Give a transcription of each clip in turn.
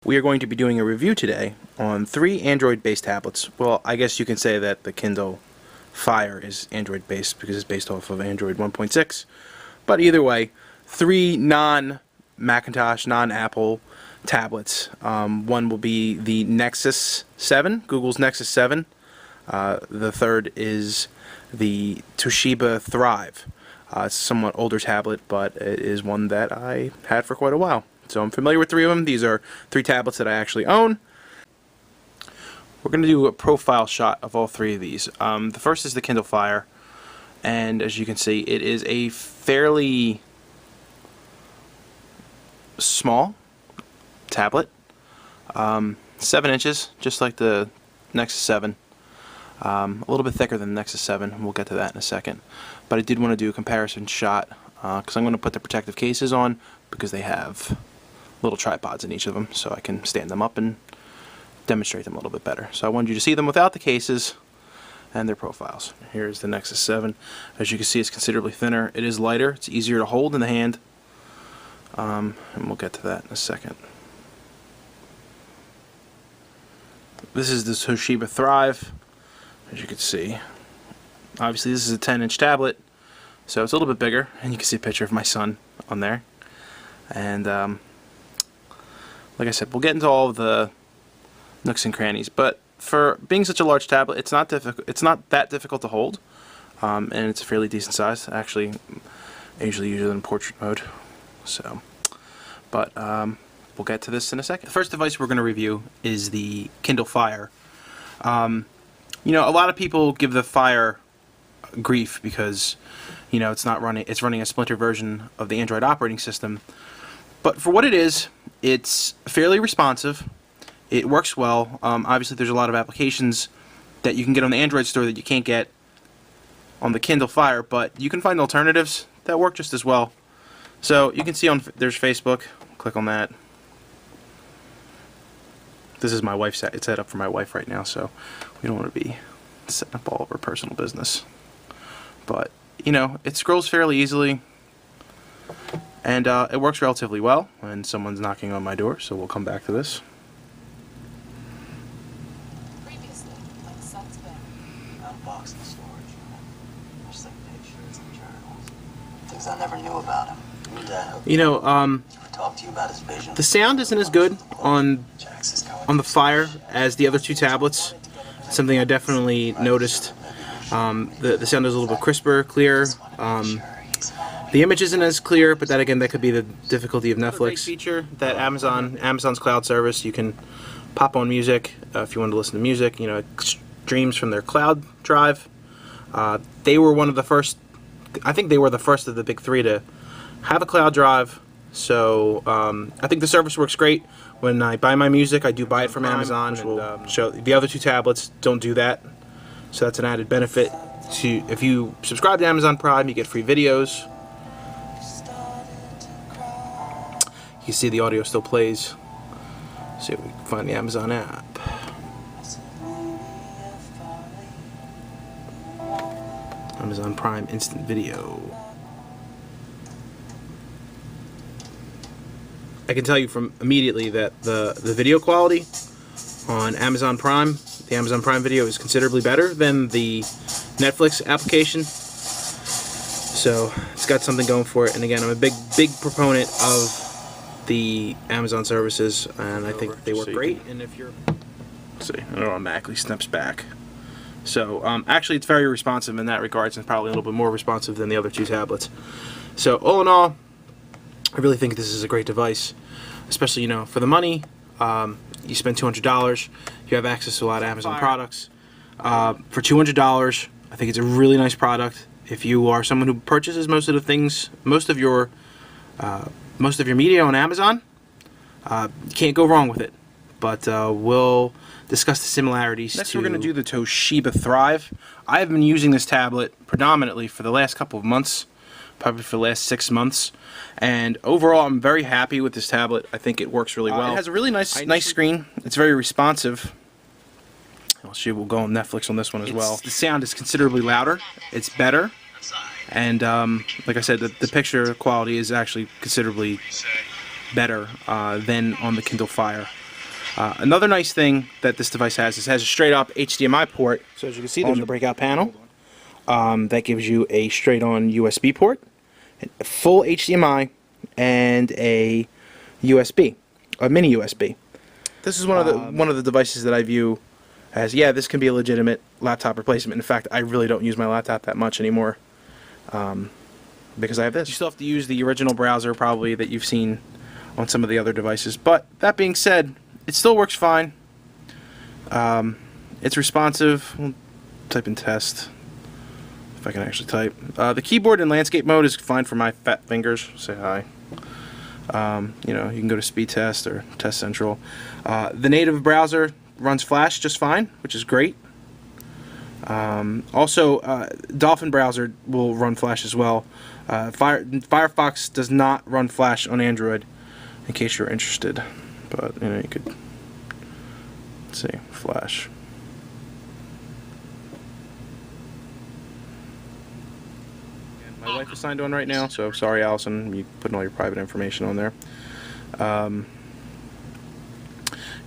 We are going to be doing a review today on 3 Android-based tablets. Well, I guess you can say that the Kindle Fire is Android-based because it's based off of Android 1.6. But either way, 3 non-Macintosh, non-Apple tablets. One will be the Nexus 7, Google's Nexus 7. The third is the Toshiba Thrive. It's a somewhat older tablet, but it is one that I had for quite a while. So I'm familiar with 3 of them. These are 3 tablets that I actually own. We're going to do a profile shot of all 3 of these. The first is the Kindle Fire, and as you can see, it is a fairly small tablet. 7 inches, just like the Nexus 7. A little bit thicker than the Nexus 7. We'll get to that in a second. But I did want to do a comparison shot because I'm going to put the protective cases on because they have little tripods in each of them, so I can stand them up and demonstrate them a little bit better. So I wanted you to see them without the cases and their profiles. Here's the Nexus 7. As you can see, it's considerably thinner. It is lighter. It's easier to hold in the hand. And we'll get to that in a second. This is the Toshiba Thrive. As you can see, obviously this is a 10-inch tablet, so it's a little bit bigger, and you can see a picture of my son on there. And like I said, we'll get into all of the nooks and crannies. But for being such a large tablet, it's not that difficult to hold, and it's a fairly decent size. Actually, I usually use it in portrait mode. So, but we'll get to this in a second. The first device we're going to review is the Kindle Fire. You know, a lot of people give the Fire grief because, you know, it's running a splinter version of the Android operating system. But for what it is, it's fairly responsive. It works well. Obviously, there's a lot of applications that you can get on the Android store that you can't get on the Kindle Fire, but you can find alternatives that work just as well. So you can see there's Facebook. Click on that. This is my wife's. It's set up for my wife right now, so we don't want to be setting up all of our personal business. But, you know, it scrolls fairly easily, and it works relatively well when someone's knocking on my door, so we'll come back to this. Previously, like Sun's been unboxed in storage. There's like pictures and journals. Things I never knew about him. You know, talk to you about his vision. the sound isn't as good on the Fire as the other 2 tablets. Something I definitely noticed. The sound is a little bit crisper, clearer. The image isn't as clear, but that again, that could be the difficulty of Netflix. Great feature that Amazon's cloud service, you can pop on music if you want to listen to music. You know, it streams from their cloud drive. They were one of the first. I think they were the first of the big 3 to have a cloud drive. So I think the service works great. When I buy my music, I do buy it from Amazon. And show the other 2 tablets don't do that. So that's an added benefit. If you subscribe to Amazon Prime, you get free videos. You see the audio still plays. See if we can find the Amazon app. Amazon Prime Instant Video. I can tell you from immediately that the video quality on Amazon Prime, the Amazon Prime Video, is considerably better than the Netflix application. So it's got something going for it. And again, I'm a big proponent of the Amazon services, and I think they work great. And if you're, let's see, it automatically snaps back. So actually, it's very responsive in that regards, and probably a little bit more responsive than the other 2 tablets. So all in all, I really think this is a great device, especially, you know, for the money. You spend $200, you have access to a lot of Amazon products. For $200, I think it's a really nice product. If you are someone who purchases most of your media on Amazon, you can't go wrong with it. But we'll discuss the similarities. Next, we're going to do the Toshiba Thrive. I have been using this tablet predominantly for the last couple of months, probably for the last 6 months, and overall I'm very happy with this tablet. I think it works really well. It has a really nice screen. It's very responsive. We'll go on Netflix on this one as well. The sound is considerably louder. It's better, and like I said, the picture quality is actually considerably better than on the Kindle Fire. Another nice thing that this device has is it has a straight up HDMI port. So as you can see, there's a breakout panel that gives you a straight on USB port, a full HDMI, and a USB, a mini USB. This is one of the devices that I view as, yeah, this can be a legitimate laptop replacement. In fact, I really don't use my laptop that much anymore because I have this. You still have to use the original browser probably that you've seen on some of the other devices. But that being said, it still works fine. It's responsive. We'll type in test if I can actually type. The keyboard in landscape mode is fine for my fat fingers. Say hi. You know, you can go to speed test or test central. The native browser runs Flash just fine, which is great. Also, Dolphin browser will run Flash as well. Firefox does not run Flash on Android, in case you're interested. But you know, you could say Flash. My wife is signed on right now, so sorry, Allison, you putting all your private information on there.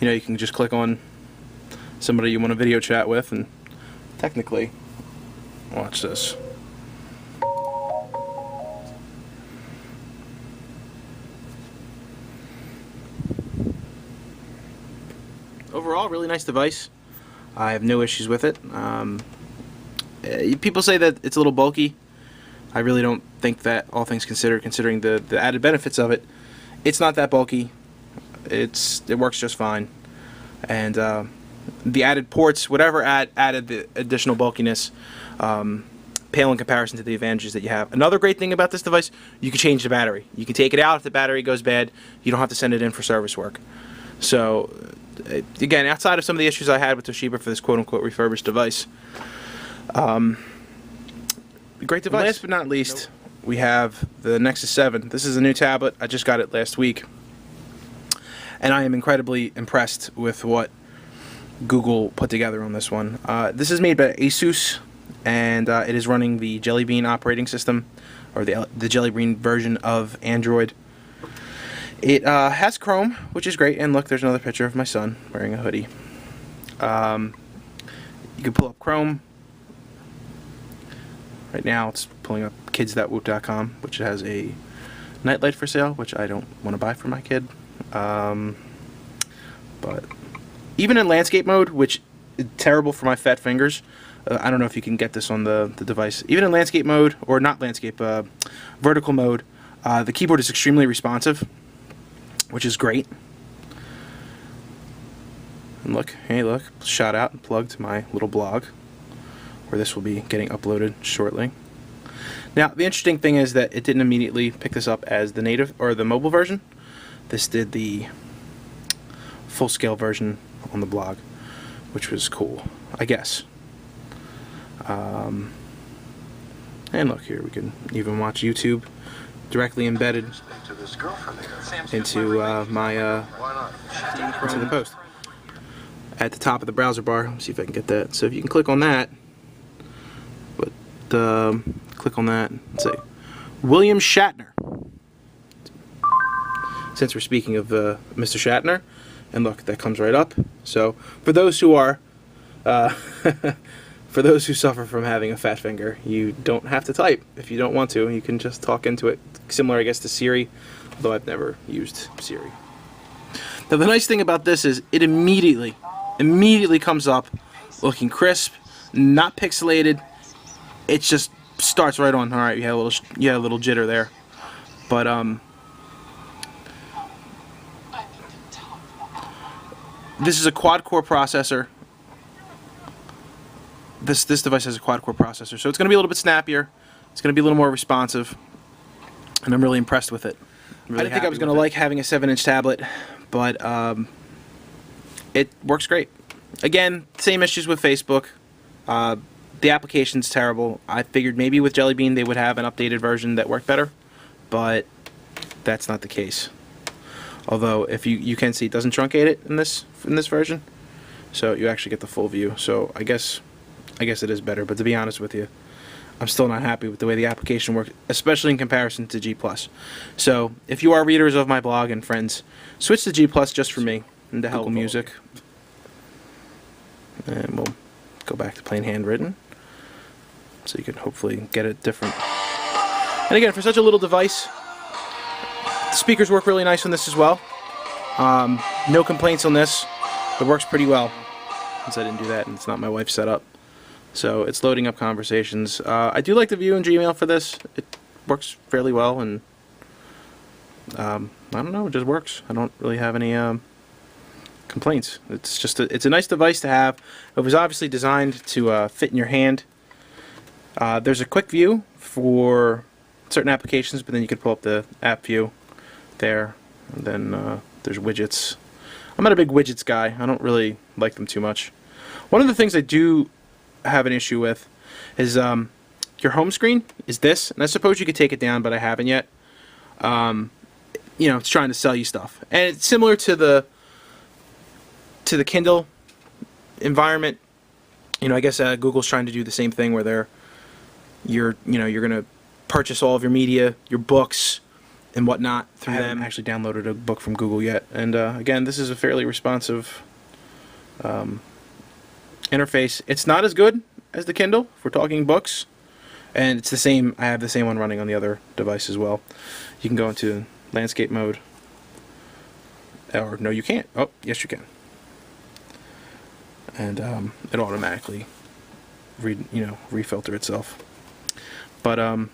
You know, you can just click on somebody you want to video chat with, and technically, watch this. Overall, really nice device. I have no issues with it. People say that it's a little bulky. I really don't think that, all things considered, considering the added benefits of it, it's not that bulky. It works just fine. And the added ports, whatever added the additional bulkiness, pale in comparison to the advantages that you have. Another great thing about this device, you can change the battery. You can take it out if the battery goes bad. You don't have to send it in for service work. So, again, outside of some of the issues I had with Toshiba for this quote-unquote refurbished device, great device. Last but not least, we have the Nexus 7. This is a new tablet. I just got it last week. And I am incredibly impressed with what Google put together on this one. This is made by Asus, and it is running the Jelly Bean operating system, or the Jelly Bean version of Android. It has Chrome, which is great, and look, there's another picture of my son wearing a hoodie. You can pull up Chrome. Right now it's pulling up kids.woot.com, which has a nightlight for sale, which I don't want to buy for my kid. But even in landscape mode, which is terrible for my fat fingers, I don't know if you can get this on the device. Even in landscape mode, or not landscape, vertical mode, the keyboard is extremely responsive, which is great. And look, hey look, shout out and plug to my little blog, where this will be getting uploaded shortly. Now, the interesting thing is that it didn't immediately pick this up as the native or the mobile version. This did the full-scale version on the blog, which was cool, I guess. And look here, we can even watch YouTube directly embedded into into the post at the top of the browser bar. Let's see if I can get that. So if you can click on that, but click on that and say William Shatner. Since we're speaking of Mr. Shatner, and look, that comes right up. So for those who are for those who suffer from having a fat finger, you don't have to type if you don't want to. You can just talk into it. Similar, I guess, to Siri, although I've never used Siri. Now, the nice thing about this is it immediately comes up looking crisp, not pixelated. It just starts right on. All right, you had a little jitter there, but this is a quad-core processor. This device has a quad-core processor, so it's going to be a little bit snappier. It's going to be a little more responsive, and I'm really impressed with it. I didn't think I was going to like having a 7-inch tablet, but it works great. Again, same issues with Facebook. The application's terrible. I figured maybe with Jelly Bean they would have an updated version that worked better, but that's not the case. Although, if you can see, it doesn't truncate it in this version, so you actually get the full view. So I guess it is better. But to be honest with you, I'm still not happy with the way the application works, especially in comparison to G+. So if you are readers of my blog and friends, switch to G+ just for me. into Google Music. And we'll go back to plain handwritten, so you can hopefully get it different. And again, for such a little device, the speakers work really nice on this as well. No complaints on this. It works pretty well, since I didn't do that and it's not my wife's setup. So it's loading up conversations. I do like the view in Gmail for this. It works fairly well, and I don't know, it just works. I don't really have any complaints. It's just it's a nice device to have. It was obviously designed to fit in your hand. There's a quick view for certain applications, but then you can pull up the app view there, and then there's widgets. I'm not a big widgets guy. I don't really like them too much. One of the things I do have an issue with is your home screen is this, and I suppose you could take it down, but I haven't yet. You know, it's trying to sell you stuff, and it's similar to the Kindle environment. You know, I guess Google's trying to do the same thing, where you're gonna purchase all of your media, your books, and whatnot through them. I haven't actually downloaded a book from Google yet, and again, this is a fairly responsive interface. It's not as good as the Kindle if we're talking books, and it's the same. I have the same one running on the other device as well. You can go into landscape mode, or no, you can't. Oh, yes, you can. And it automatically refilter itself. But I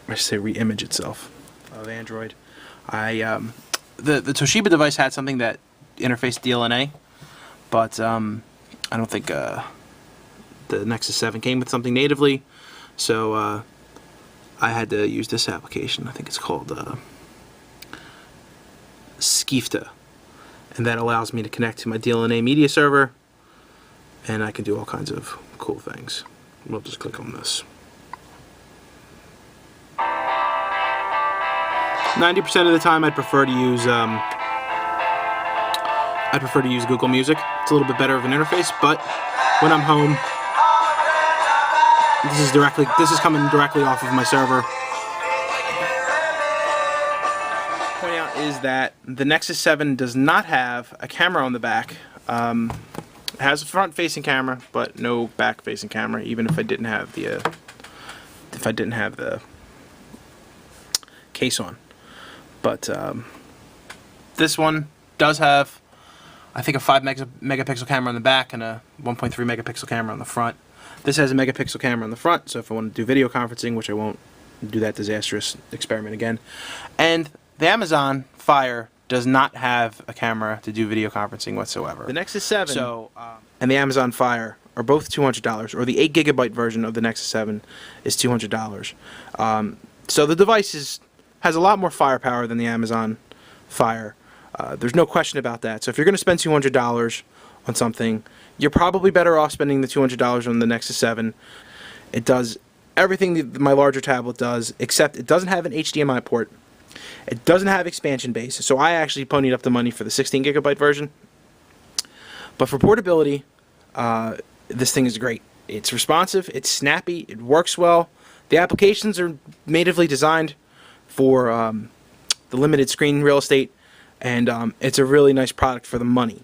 should say re-image itself of Android. The Toshiba device had something that interfaced DLNA, but I don't think the Nexus 7 came with something natively, so I had to use this application. I think it's called Skifta, and that allows me to connect to my DLNA media server, and I can do all kinds of cool things. We'll just click on this. 90% of the time, I'd prefer to use Google Music. It's a little bit better of an interface, but when I'm home, this is coming directly off of my server. Point out is that the Nexus 7 does not have a camera on the back. It has a front-facing camera, but no back-facing camera. Even if I didn't have the case on. But this one does have, I think, a 5 megapixel camera on the back and a 1.3 megapixel camera on the front. This has a megapixel camera on the front, so if I want to do video conferencing, which I won't do that disastrous experiment again. And the Amazon Fire does not have a camera to do video conferencing whatsoever. The Nexus 7 and the Amazon Fire are both $200, or the 8 gigabyte version of the Nexus 7 is $200. So the device has a lot more firepower than the Amazon Fire. There's no question about that. So if you're going to spend $200 on something, you're probably better off spending the $200 on the Nexus 7. It does everything that my larger tablet does, except it doesn't have an HDMI port. It doesn't have expansion base, so I actually ponied up the money for the 16 gigabyte version. But for portability, this thing is great. It's responsive, it's snappy, it works well. The applications are natively designed for the limited screen real estate, and it's a really nice product for the money.